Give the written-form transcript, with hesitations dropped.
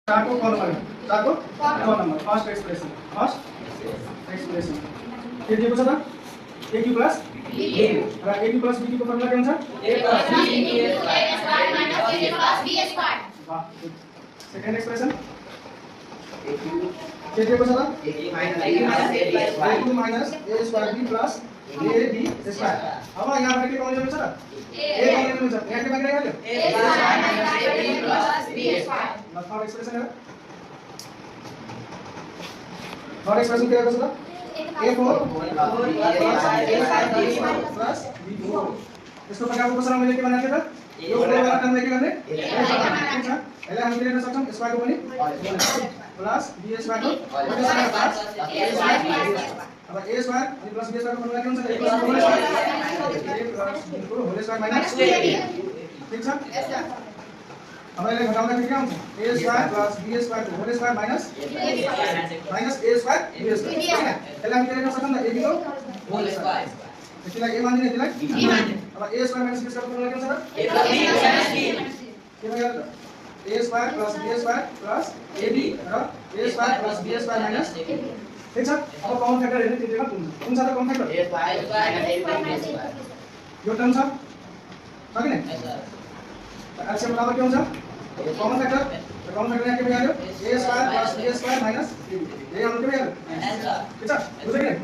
चार को कौन number first expression ये दिएको छ त a q plus b र a q plus b को फर्मुला के हुन्छ a plus b square minus a plus b square वाह सेकेन्ड एक्सप्रेशन के दिएको छ त a minus a square b plus ab square अब यहाँबाट के कमन ल्याउनु छ त a कमन ल्याउनु छ यहाँ के बाँकी रह्यो a square minus ab plus b square ल थर्ड एक्सप्रेशन हेर थर्ड एक्सप्रेशन के दिएको छ त a4 plus b4 यसको प्रकारको क्वेशन मैले के भनेको थिएँ त यो वाला टर्मलाई के गर्ने यसलाई हामी के लेख्न सक्छौं स्क्वायर को पनि प्लस b स्क्वायर को अब a स्क्वायर अनि प्लस b स्क्वायर को फर्मुला के हुन्छ a प्लस b को होल स्क्वायर माइनस 2ab ठीक छ अब यसलाई घटाउँदा के हुन्छ a square plus b square को whole square minus a square b square यसलाई हामी के लेख्न सक्छौं त ab को होल स्क्वायर यसलाई a मान्दिने यसलाई b मान्दिने अब a square minus b square को फर्मुला के हुन्छ त a plus b minus b के भयो त a square plus b square plus ab र a square plus b square minus ab ठीक छ अब कमन फ्याक्टर हेर्ने त्यतिखेर कुन छ त common factor a square minus ab यो टर्म छ कि नै एलसीएम बराबर के हुन्छ कमन फ्याक्टर यहाँ के भयो a square plus b square minus ab ये हम के भयो ठीक छ बुझ्यो कि नै